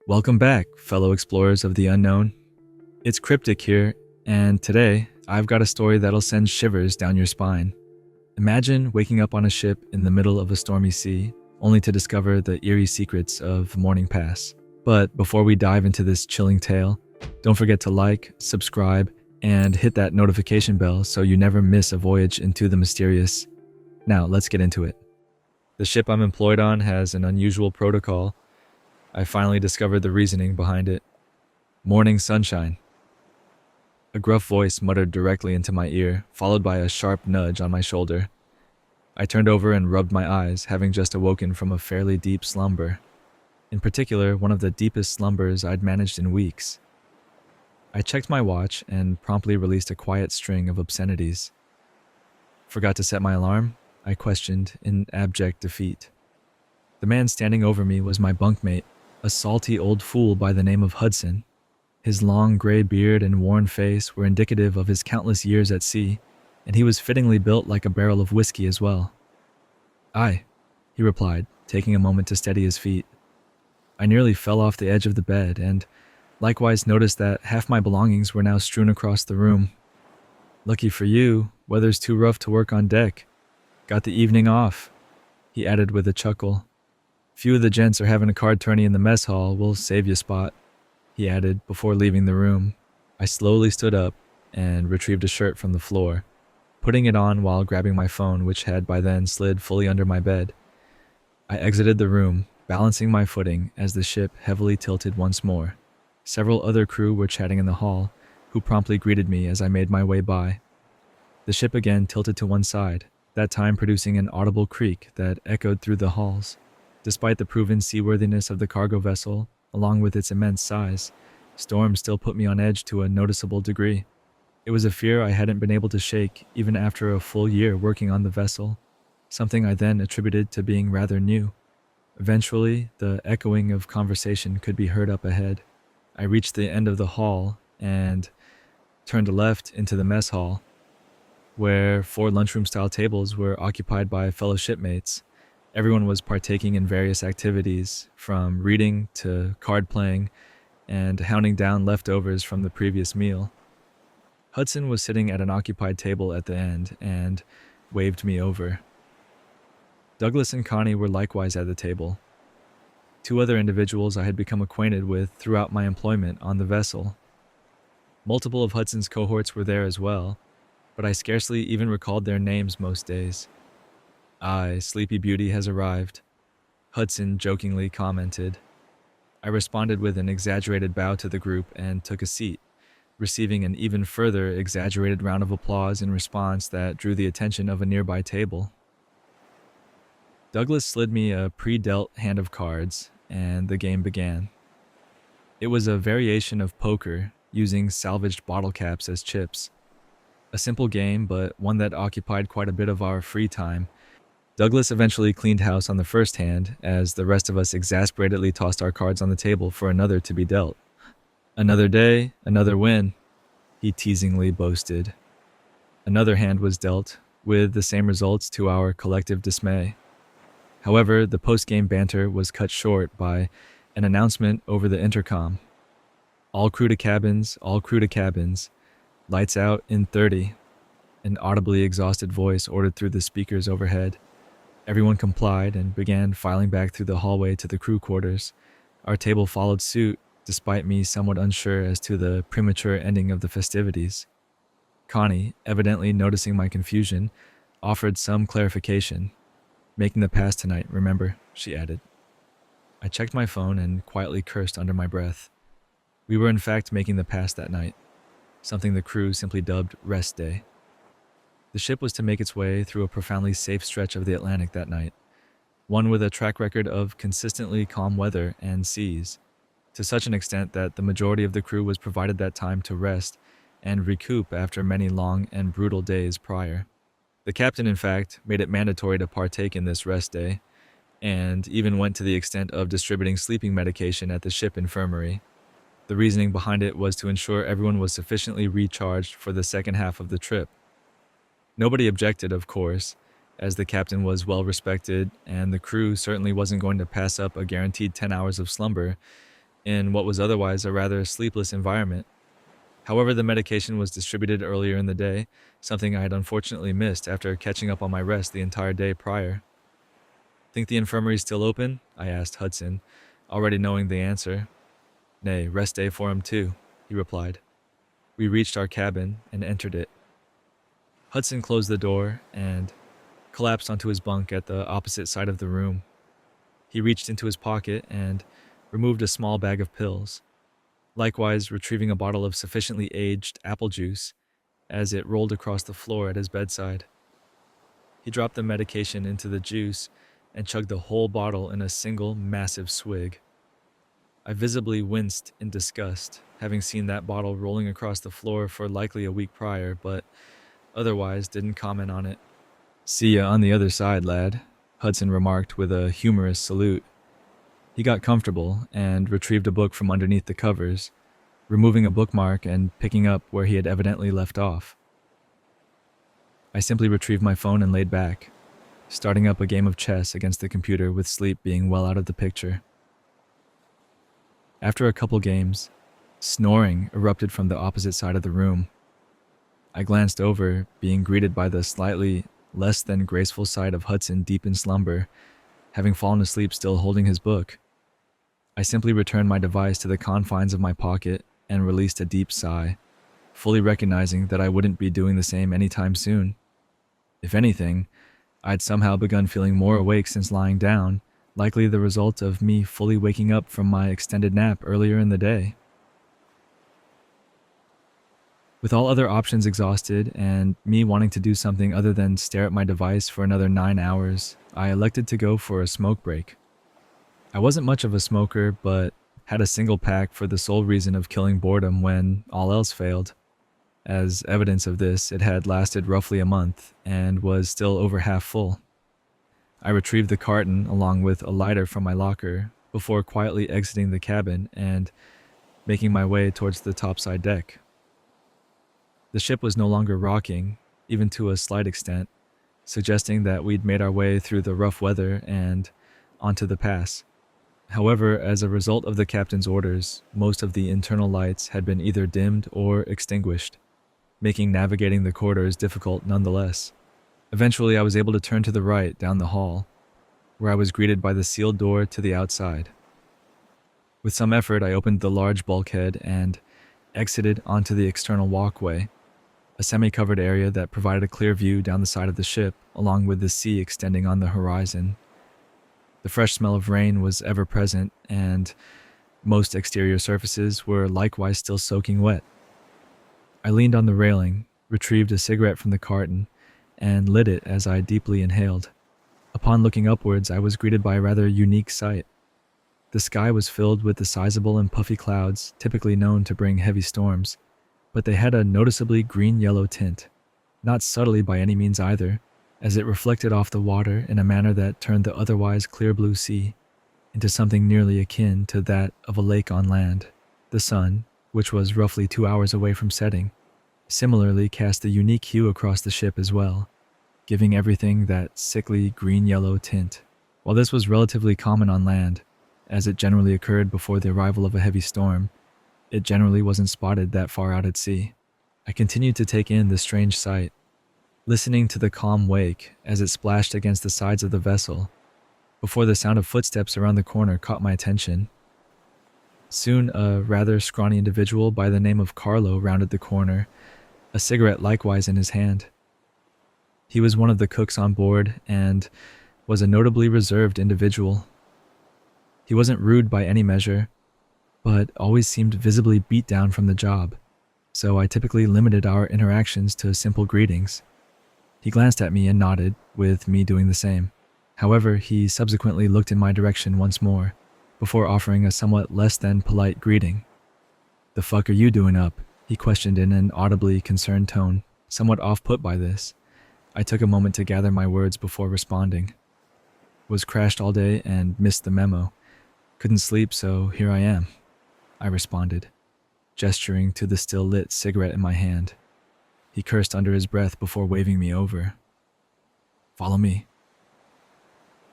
Welcome back, fellow explorers of the unknown. It's Cryptic here, and today I've got a story that'll send shivers down your spine. Imagine waking up on a ship in the middle of a stormy sea, only to discover the eerie secrets of Mourning Pass. But before we dive into this chilling tale, don't forget to like, subscribe, and hit that notification bell so you never miss a voyage into the mysterious. Now, let's get into it. The ship I'm employed on has an unusual protocol. I finally discovered the reasoning behind it. Morning sunshine. A gruff voice muttered directly into my ear, followed by a sharp nudge on my shoulder. I turned over and rubbed my eyes, having just awoken from a fairly deep slumber. In particular, one of the deepest slumbers I'd managed in weeks. I checked my watch and promptly released a quiet string of obscenities. Forgot to set my alarm? I questioned in abject defeat. The man standing over me was my bunkmate, a salty old fool by the name of Hudson. His long gray beard and worn face were indicative of his countless years at sea, and he was fittingly built like a barrel of whiskey as well. "Aye," he replied, taking a moment to steady his feet. I nearly fell off the edge of the bed and likewise noticed that half my belongings were now strewn across the room. "Lucky for you, weather's too rough to work on deck. Got the evening off," he added with a chuckle. "Few of the gents are having a card tourney in the mess hall. We'll save you a spot," he added before leaving the room. I slowly stood up and retrieved a shirt from the floor, putting it on while grabbing my phone, which had by then slid fully under my bed. I exited the room, balancing my footing as the ship heavily tilted once more. Several other crew were chatting in the hall, who promptly greeted me as I made my way by. The ship again tilted to one side, that time producing an audible creak that echoed through the halls. Despite the proven seaworthiness of the cargo vessel, along with its immense size, storms still put me on edge to a noticeable degree. It was a fear I hadn't been able to shake even after a full year working on the vessel, something I then attributed to being rather new. Eventually, the echoing of conversation could be heard up ahead. I reached the end of the hall and turned left into the mess hall, where 4 lunchroom-style tables were occupied by fellow shipmates. Everyone was partaking in various activities, from reading to card playing and hounding down leftovers from the previous meal. Hudson was sitting at an occupied table at the end and waved me over. Douglas and Connie were likewise at the table. 2 other individuals I had become acquainted with throughout my employment on the vessel. Multiple of Hudson's cohorts were there as well, but I scarcely even recalled their names most days. "Aye, Sleepy Beauty has arrived," Hudson jokingly commented. I responded with an exaggerated bow to the group and took a seat, receiving an even further exaggerated round of applause in response that drew the attention of a nearby table. Douglas slid me a pre-dealt hand of cards, and the game began. It was a variation of poker, using salvaged bottle caps as chips. A simple game, but one that occupied quite a bit of our free time. Douglas eventually cleaned house on the first hand, as the rest of us exasperatedly tossed our cards on the table for another to be dealt. "Another day, another win," he teasingly boasted. Another hand was dealt, with the same results to our collective dismay. However, the post-game banter was cut short by an announcement over the intercom. "All crew to cabins, all crew to cabins. Lights out in 30, an audibly exhausted voice ordered through the speakers overhead. Everyone complied and began filing back through the hallway to the crew quarters. Our table followed suit, despite me somewhat unsure as to the premature ending of the festivities. Connie, evidently noticing my confusion, offered some clarification. "Making the pass tonight, remember," she added. I checked my phone and quietly cursed under my breath. We were in fact making the pass that night, something the crew simply dubbed Rest Day. The ship was to make its way through a profoundly safe stretch of the Atlantic that night, one with a track record of consistently calm weather and seas, to such an extent that the majority of the crew was provided that time to rest and recoup after many long and brutal days prior. The captain, in fact, made it mandatory to partake in this rest day, and even went to the extent of distributing sleeping medication at the ship infirmary. The reasoning behind it was to ensure everyone was sufficiently recharged for the second half of the trip. Nobody objected, of course, as the captain was well respected and the crew certainly wasn't going to pass up a guaranteed 10 hours of slumber in what was otherwise a rather sleepless environment. However, the medication was distributed earlier in the day, something I had unfortunately missed after catching up on my rest the entire day prior. Think the infirmary's still open? I asked Hudson, already knowing the answer. Nay, rest day for him too, he replied. We reached our cabin and entered it. Hudson closed the door and collapsed onto his bunk at the opposite side of the room. He reached into his pocket and removed a small bag of pills, likewise retrieving a bottle of sufficiently aged apple juice as it rolled across the floor at his bedside. He dropped the medication into the juice and chugged the whole bottle in a single massive swig. I visibly winced in disgust, having seen that bottle rolling across the floor for likely a week prior, but otherwise didn't comment on it. See ya on the other side, lad, Hudson remarked with a humorous salute. He got comfortable and retrieved a book from underneath the covers, removing a bookmark and picking up where he had evidently left off. I simply retrieved my phone and laid back, starting up a game of chess against the computer with sleep being well out of the picture. After a couple games, snoring erupted from the opposite side of the room. I glanced over, being greeted by the slightly less than graceful sight of Hudson deep in slumber, having fallen asleep still holding his book. I simply returned my device to the confines of my pocket and released a deep sigh, fully recognizing that I wouldn't be doing the same anytime soon. If anything, I'd somehow begun feeling more awake since lying down, likely the result of me fully waking up from my extended nap earlier in the day. With all other options exhausted and me wanting to do something other than stare at my device for another 9 hours, I elected to go for a smoke break. I wasn't much of a smoker, but had a single pack for the sole reason of killing boredom when all else failed. As evidence of this, it had lasted roughly a month and was still over half full. I retrieved the carton along with a lighter from my locker before quietly exiting the cabin and making my way towards the topside deck. The ship was no longer rocking, even to a slight extent, suggesting that we'd made our way through the rough weather and onto the pass. However, as a result of the captain's orders, most of the internal lights had been either dimmed or extinguished, making navigating the corridors difficult nonetheless. Eventually, I was able to turn to the right down the hall, where I was greeted by the sealed door to the outside. With some effort, I opened the large bulkhead and exited onto the external walkway, a semi-covered area that provided a clear view down the side of the ship, along with the sea extending on the horizon. The fresh smell of rain was ever present, and most exterior surfaces were likewise still soaking wet. I leaned on the railing, retrieved a cigarette from the carton, and lit it as I deeply inhaled. Upon looking upwards, I was greeted by a rather unique sight. The sky was filled with the sizable and puffy clouds typically known to bring heavy storms, but they had a noticeably green-yellow tint, not subtly by any means either, as it reflected off the water in a manner that turned the otherwise clear blue sea into something nearly akin to that of a lake on land. The sun, which was roughly 2 hours away from setting, similarly cast a unique hue across the ship as well, giving everything that sickly green-yellow tint. While this was relatively common on land, as it generally occurred before the arrival of a heavy storm, it generally wasn't spotted that far out at sea. I continued to take in the strange sight, listening to the calm wake as it splashed against the sides of the vessel, before the sound of footsteps around the corner caught my attention. Soon, a rather scrawny individual by the name of Carlo rounded the corner, a cigarette likewise in his hand. He was one of the cooks on board and was a notably reserved individual. He wasn't rude by any measure, but always seemed visibly beat down from the job, so I typically limited our interactions to simple greetings. He glanced at me and nodded, with me doing the same. However, he subsequently looked in my direction once more, before offering a somewhat less than polite greeting. "The fuck are you doing up?" he questioned in an audibly concerned tone, somewhat off-put by this. I took a moment to gather my words before responding. "Was crashed all day and missed the memo. Couldn't sleep, so here I am," I responded, gesturing to the still lit cigarette in my hand. He cursed under his breath before waving me over. "Follow me,"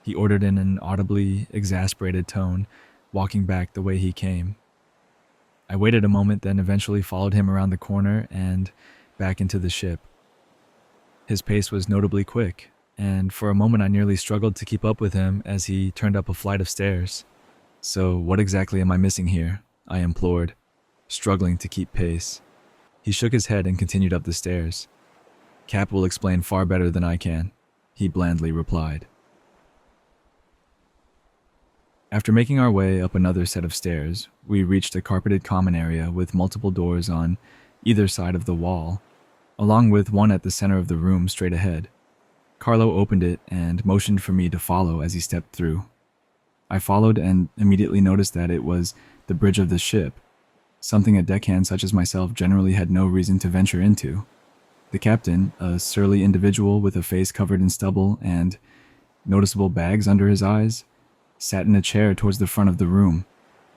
he ordered in an audibly exasperated tone, walking back the way he came, I waited a moment, then eventually followed him around the corner and back into the ship. His pace was notably quick, and for a moment I nearly struggled to keep up with him as he turned up a flight of stairs. "So what exactly am I missing here?" I implored, struggling to keep pace. He shook his head and continued up the stairs. "Cap will explain far better than I can," he blandly replied. After making our way up another set of stairs, we reached a carpeted common area with multiple doors on either side of the wall, along with one at the center of the room straight ahead. Carlo opened it and motioned for me to follow as he stepped through. I followed and immediately noticed that it was the bridge of the ship, something a deckhand such as myself generally had no reason to venture into. The captain, a surly individual with a face covered in stubble and noticeable bags under his eyes, sat in a chair towards the front of the room,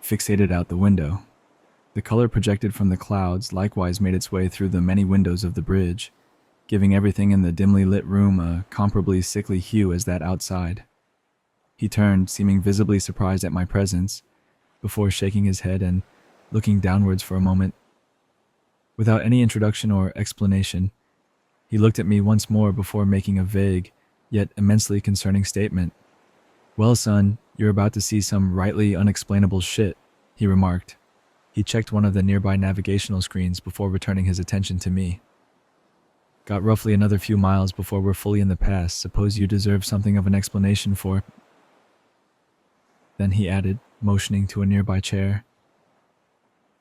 fixated out the window. The color projected from the clouds likewise made its way through the many windows of the bridge, giving everything in the dimly lit room a comparably sickly hue as that outside. He turned, seeming visibly surprised at my presence, before shaking his head and looking downwards for a moment. Without any introduction or explanation, he looked at me once more before making a vague, yet immensely concerning statement. "Well, son, you're about to see some rightly unexplainable shit," he remarked. He checked one of the nearby navigational screens before returning his attention to me. "Got roughly another few miles before we're fully in the pass. Suppose you deserve something of an explanation for..." Then he added, motioning to a nearby chair.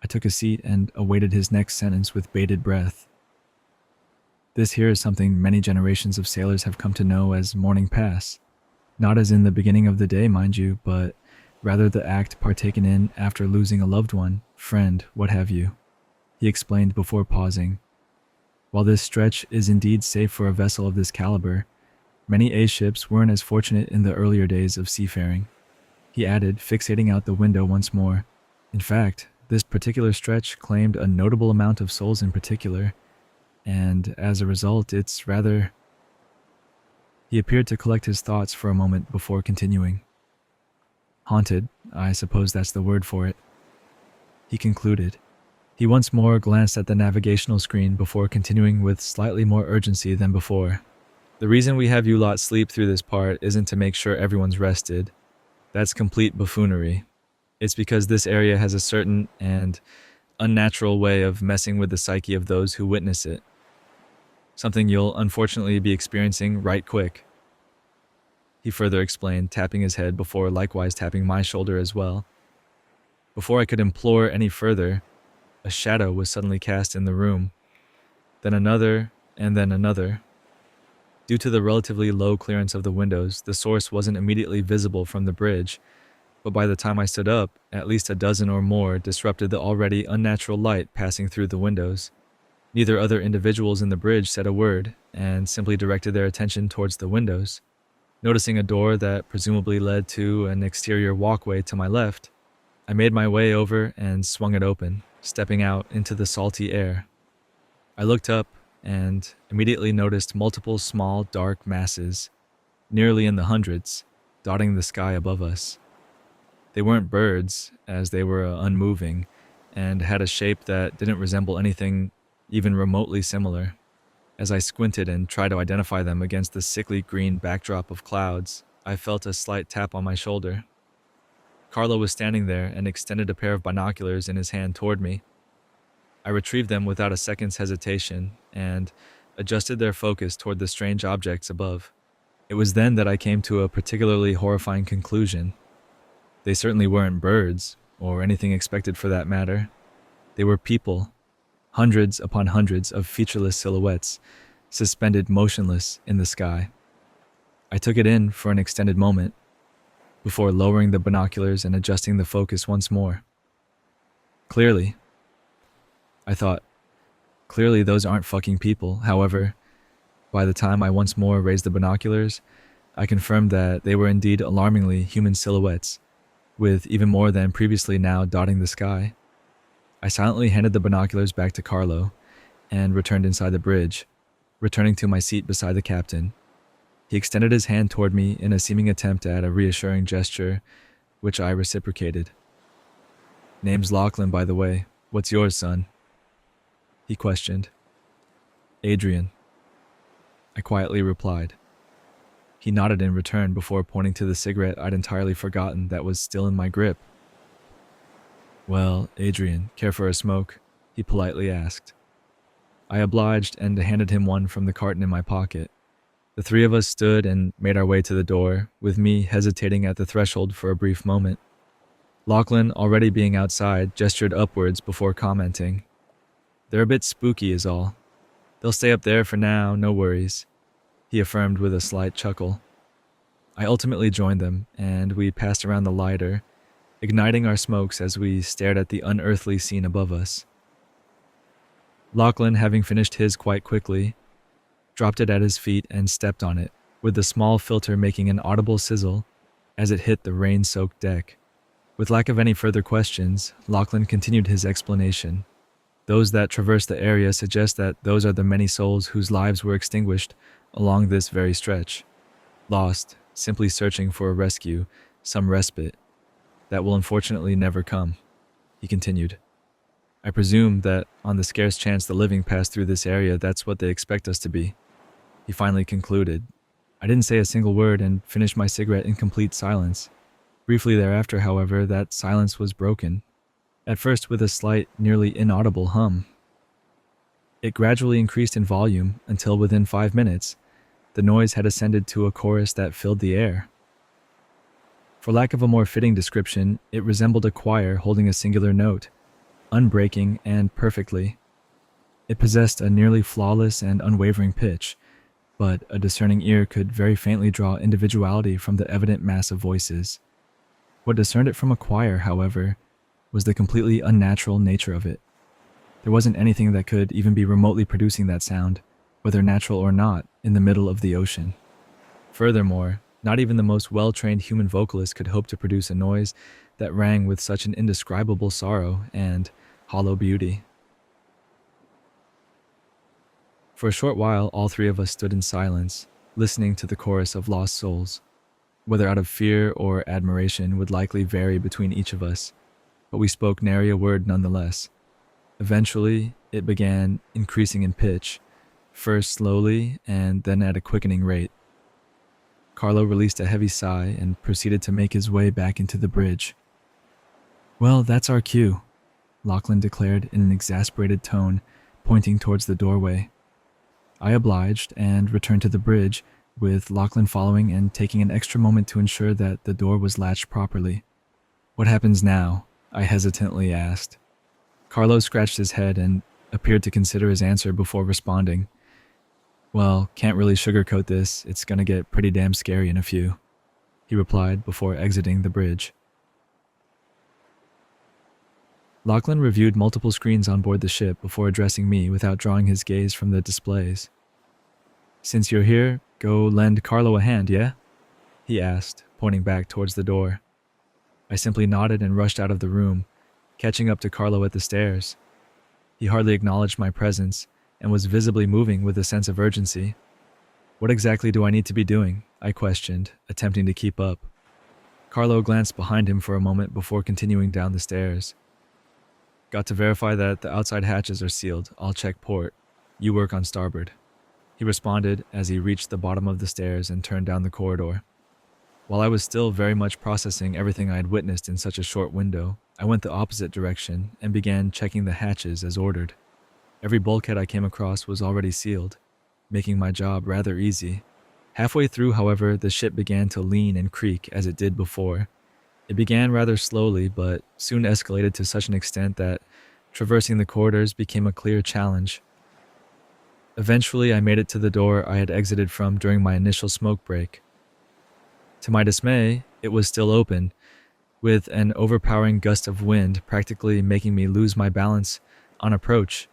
I took a seat and awaited his next sentence with bated breath. "This here is something many generations of sailors have come to know as Mourning Pass. Not as in the beginning of the day, mind you, but rather the act partaken in after losing a loved one, friend, what have you," he explained before pausing. "While this stretch is indeed safe for a vessel of this caliber, many A-ships weren't as fortunate in the earlier days of seafaring," he added, fixating out the window once more. "In fact, this particular stretch claimed a notable amount of souls in particular, and as a result, it's rather..." He appeared to collect his thoughts for a moment before continuing. "Haunted, I suppose that's the word for it," he concluded. He once more glanced at the navigational screen before continuing with slightly more urgency than before. "The reason we have you lot sleep through this part isn't to make sure everyone's rested. That's complete buffoonery. It's because this area has a certain and unnatural way of messing with the psyche of those who witness it. Something you'll unfortunately be experiencing right quick," he further explained, tapping his head before likewise tapping my shoulder as well. Before I could implore any further, a shadow was suddenly cast in the room, then another, and then another. Due to the relatively low clearance of the windows, the source wasn't immediately visible from the bridge, but by the time I stood up, at least a dozen or more disrupted the already unnatural light passing through the windows. Neither other individuals in the bridge said a word, and simply directed their attention towards the windows. Noticing a door that presumably led to an exterior walkway to my left, I made my way over and swung it open, stepping out into the salty air. I looked up and immediately noticed multiple small, dark masses, nearly in the hundreds, dotting the sky above us. They weren't birds, as they were unmoving, and had a shape that didn't resemble anything even remotely similar. As I squinted and tried to identify them against the sickly green backdrop of clouds, I felt a slight tap on my shoulder. Carlo was standing there and extended a pair of binoculars in his hand toward me. I retrieved them without a second's hesitation and adjusted their focus toward the strange objects above. It was then that I came to a particularly horrifying conclusion. They certainly weren't birds, or anything expected for that matter. They were people. Hundreds upon hundreds of featureless silhouettes, suspended motionless in the sky. I took it in for an extended moment, before lowering the binoculars and adjusting the focus once more. Clearly, I thought, clearly those aren't fucking people. However, by the time I once more raised the binoculars, I confirmed that they were indeed alarmingly human silhouettes, with even more than previously now dotting the sky. I silently handed the binoculars back to Carlo and returned inside the bridge, returning to my seat beside the captain. He extended his hand toward me in a seeming attempt at a reassuring gesture, which I reciprocated. "Name's Lachlan, by the way. "What's yours, son?" he questioned. "Adrian," I quietly replied. He nodded in return before pointing to the cigarette I'd entirely forgotten that was still in my grip. "Well, Adrian, care for a smoke?" he politely asked. I obliged and handed him one from the carton in my pocket. The three of us stood and made our way to the door, with me hesitating at the threshold for a brief moment. Lachlan, already being outside, gestured upwards before commenting. "They're a bit spooky is all. They'll stay up there for now, no worries," he affirmed with a slight chuckle. I ultimately joined them, and we passed around the lighter, igniting our smokes as we stared at the unearthly scene above us. Lachlan, having finished his quite quickly, dropped it at his feet and stepped on it, with the small filter making an audible sizzle as it hit the rain-soaked deck. With lack of any further questions, Lachlan continued his explanation. "Those that traverse the area suggest that those are the many souls whose lives were extinguished along this very stretch, lost, simply searching for a rescue, some respite, that will unfortunately never come," he continued. "I presume that on the scarce chance the living pass through this area, that's what they expect us to be," he finally concluded. I didn't say a single word and finished my cigarette in complete silence. Briefly thereafter, however, that silence was broken, at first with a slight, nearly inaudible hum. It gradually increased in volume until within 5 minutes, the noise had ascended to a chorus that filled the air. For lack of a more fitting description, it resembled a choir holding a singular note, unbreaking and perfectly. It possessed a nearly flawless and unwavering pitch, but a discerning ear could very faintly draw individuality from the evident mass of voices. What discerned it from a choir, however, was the completely unnatural nature of it. There wasn't anything that could even be remotely producing that sound, whether natural or not, in the middle of the ocean. Furthermore, not even the most well-trained human vocalist could hope to produce a noise that rang with such an indescribable sorrow and hollow beauty. For a short while, all three of us stood in silence, listening to the chorus of lost souls. Whether out of fear or admiration would likely vary between each of us, but we spoke nary a word nonetheless. Eventually, it began increasing in pitch, first slowly and then at a quickening rate. Carlo released a heavy sigh and proceeded to make his way back into the bridge. "Well, that's our cue," Lachlan declared in an exasperated tone, pointing towards the doorway. I obliged and returned to the bridge, with Lachlan following and taking an extra moment to ensure that the door was latched properly. "What happens now?" I hesitantly asked. Carlo scratched his head and appeared to consider his answer before responding. "Well, can't really sugarcoat this. It's gonna get pretty damn scary in a few," he replied before exiting the bridge. Lachlan reviewed multiple screens on board the ship before addressing me without drawing his gaze from the displays. "Since you're here, go lend Carlo a hand, yeah?" he asked, pointing back towards the door. I simply nodded and rushed out of the room, catching up to Carlo at the stairs. He hardly acknowledged my presence and was visibly moving with a sense of urgency. "What exactly do I need to be doing?" I questioned, attempting to keep up. Carlo glanced behind him for a moment before continuing down the stairs. "Got to verify that the outside hatches are sealed. I'll check port. You work on starboard," he responded as he reached the bottom of the stairs and turned down the corridor. While I was still very much processing everything I had witnessed in such a short window, I went the opposite direction and began checking the hatches as ordered. Every bulkhead I came across was already sealed, making my job rather easy. Halfway through, however, the ship began to lean and creak as it did before. It began rather slowly, but soon escalated to such an extent that traversing the corridors became a clear challenge. Eventually, I made it to the door I had exited from during my initial smoke break. To my dismay, it was still open, with an overpowering gust of wind practically making me lose my balance on approach.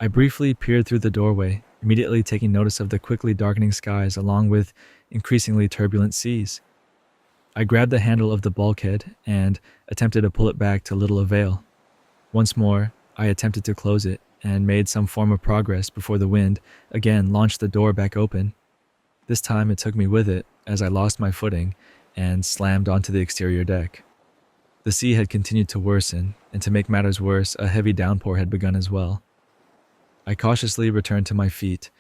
I briefly peered through the doorway, immediately taking notice of the quickly darkening skies along with increasingly turbulent seas. I grabbed the handle of the bulkhead and attempted to pull it back to little avail. Once more, I attempted to close it and made some form of progress before the wind again launched the door back open. This time it took me with it as I lost my footing and slammed onto the exterior deck. The sea had continued to worsen, and to make matters worse, a heavy downpour had begun as well. I cautiously returned to my feet,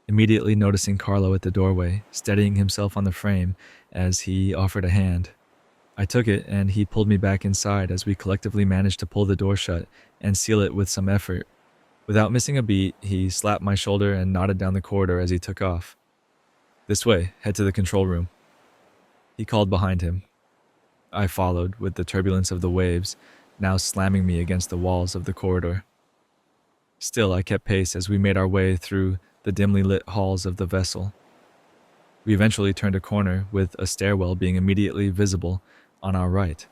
immediately noticing Carlo at the doorway, steadying himself on the frame as he offered a hand. I took it, and he pulled me back inside as we collectively managed to pull the door shut and seal it with some effort. Without missing a beat, he slapped my shoulder and nodded down the corridor as he took off. "This way, head to the control room," he called behind him. I followed, with the turbulence of the waves now slamming me against the walls of the corridor. Still, I kept pace as we made our way through the dimly lit halls of the vessel. We eventually turned a corner, with a stairwell being immediately visible on our right.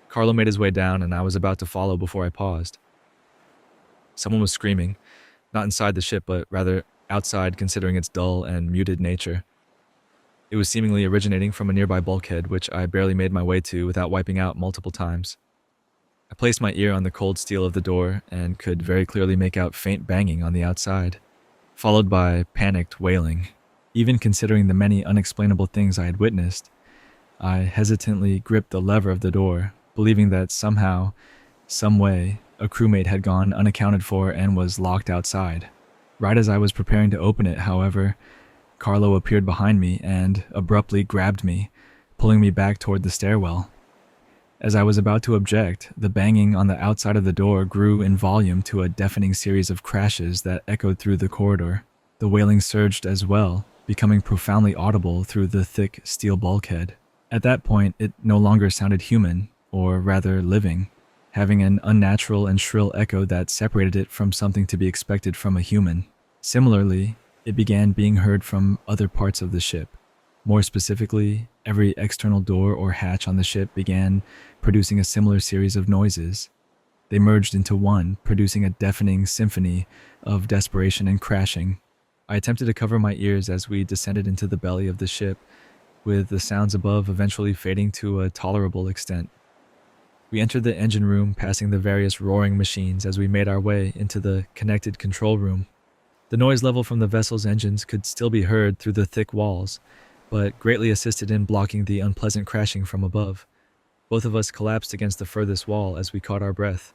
Carlo made his way down, and I was about to follow before I paused. Someone was screaming, not inside the ship, but rather outside, considering its dull and muted nature. It was seemingly originating from a nearby bulkhead, which I barely made my way to without wiping out multiple times. I placed my ear on the cold steel of the door and could very clearly make out faint banging on the outside, followed by panicked wailing. Even considering the many unexplainable things I had witnessed, I hesitantly gripped the lever of the door, believing that somehow, some way, a crewmate had gone unaccounted for and was locked outside. Right as I was preparing to open it, however, Carlo appeared behind me and abruptly grabbed me, pulling me back toward the stairwell. As I was about to object, the banging on the outside of the door grew in volume to a deafening series of crashes that echoed through the corridor. The wailing surged as well, becoming profoundly audible through the thick steel bulkhead. At that point, it no longer sounded human, or rather living, having an unnatural and shrill echo that separated it from something to be expected from a human. Similarly, it began being heard from other parts of the ship. More specifically, every external door or hatch on the ship began producing a similar series of noises. They merged into one, producing a deafening symphony of desperation and crashing. I attempted to cover my ears as we descended into the belly of the ship, with the sounds above eventually fading to a tolerable extent. We entered the engine room, passing the various roaring machines as we made our way into the connected control room. The noise level from the vessel's engines could still be heard through the thick walls, but greatly assisted in blocking the unpleasant crashing from above. Both of us collapsed against the furthest wall as we caught our breath.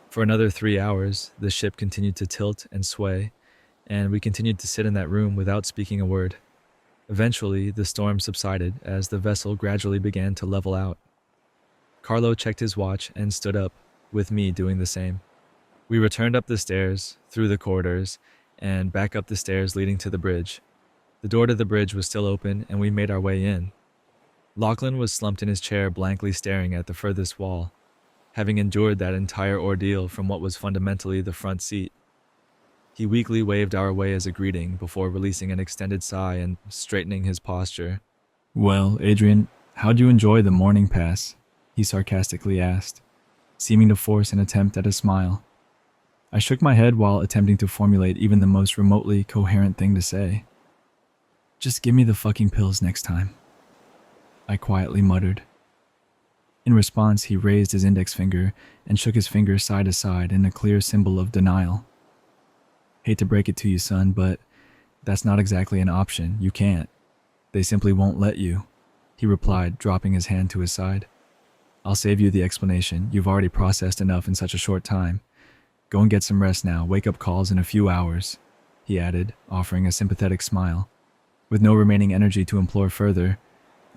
For another 3 hours, the ship continued to tilt and sway, and we continued to sit in that room without speaking a word. Eventually, the storm subsided as the vessel gradually began to level out. Carlo checked his watch and stood up, with me doing the same. We returned up the stairs, through the corridors, and back up the stairs leading to the bridge. The door to the bridge was still open, and we made our way in. Lachlan was slumped in his chair, blankly staring at the furthest wall, having endured that entire ordeal from what was fundamentally the front seat. He weakly waved our way as a greeting before releasing an extended sigh and straightening his posture. "Well, Adrian, how'd you enjoy the morning pass?" he sarcastically asked, seeming to force an attempt at a smile. I shook my head while attempting to formulate even the most remotely coherent thing to say. "Just give me the fucking pills next time," I quietly muttered. In response, he raised his index finger and shook his fingers side to side in a clear symbol of denial. "Hate to break it to you, son, but that's not exactly an option. You can't. They simply won't let you," he replied, dropping his hand to his side. "I'll save you the explanation. You've already processed enough in such a short time. Go and get some rest now. Wake-up calls in a few hours," he added, offering a sympathetic smile. With no remaining energy to implore further,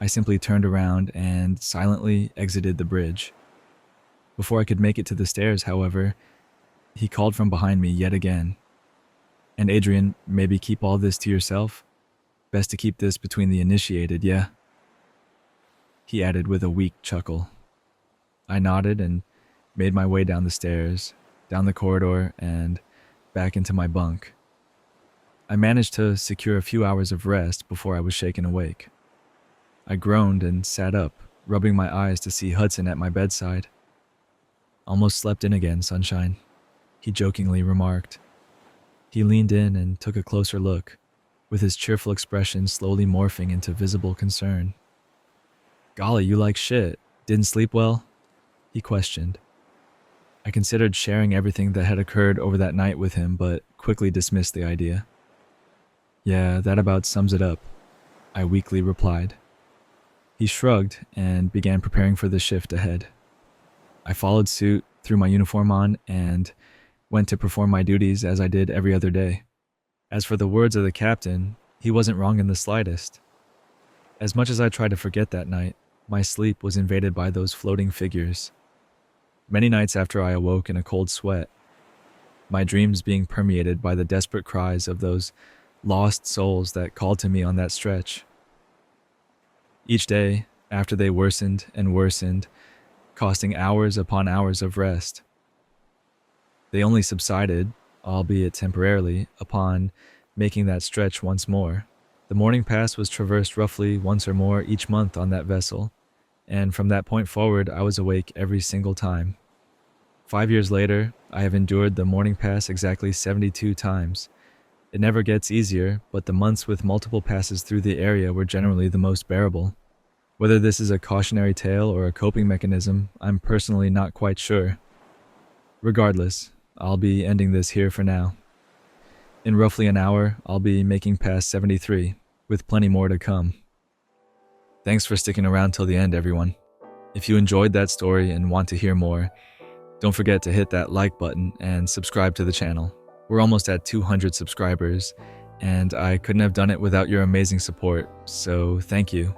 I simply turned around and silently exited the bridge. Before I could make it to the stairs, however, he called from behind me yet again. "And Adrian, maybe keep all this to yourself? Best to keep this between the initiated, yeah?" he added with a weak chuckle. I nodded and made my way down the stairs, down the corridor, and back into my bunk. I managed to secure a few hours of rest before I was shaken awake. I groaned and sat up, rubbing my eyes to see Hudson at my bedside. "Almost slept in again, sunshine," he jokingly remarked. He leaned in and took a closer look, with his cheerful expression slowly morphing into visible concern. "Golly, you like shit. Didn't sleep well?" he questioned. I considered sharing everything that had occurred over that night with him, but quickly dismissed the idea. "Yeah, that about sums it up," I weakly replied. He shrugged and began preparing for the shift ahead. I followed suit, threw my uniform on, and went to perform my duties as I did every other day. As for the words of the captain, he wasn't wrong in the slightest. As much as I tried to forget that night, my sleep was invaded by those floating figures. Many nights after I awoke in a cold sweat, my dreams being permeated by the desperate cries of those lost souls that called to me on that stretch. Each day, after they worsened and worsened, costing hours upon hours of rest, they only subsided, albeit temporarily, upon making that stretch once more. The morning pass was traversed roughly once or more each month on that vessel, and from that point forward I was awake every single time. 5 years later, I have endured the morning pass exactly 72 times. It never gets easier, but the months with multiple passes through the area were generally the most bearable. Whether this is a cautionary tale or a coping mechanism, I'm personally not quite sure. Regardless, I'll be ending this here for now. In roughly an hour, I'll be making pass 73, with plenty more to come. Thanks for sticking around till the end, everyone. If you enjoyed that story and want to hear more, don't forget to hit that like button and subscribe to the channel. We're almost at 200 subscribers, and I couldn't have done it without your amazing support, so thank you.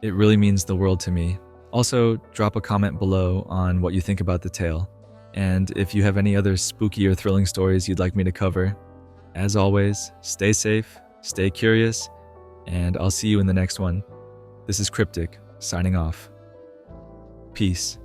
It really means the world to me. Also, drop a comment below on what you think about the tale, and if you have any other spooky or thrilling stories you'd like me to cover. As always, stay safe, stay curious, and I'll see you in the next one. This is Cryptic, signing off. Peace.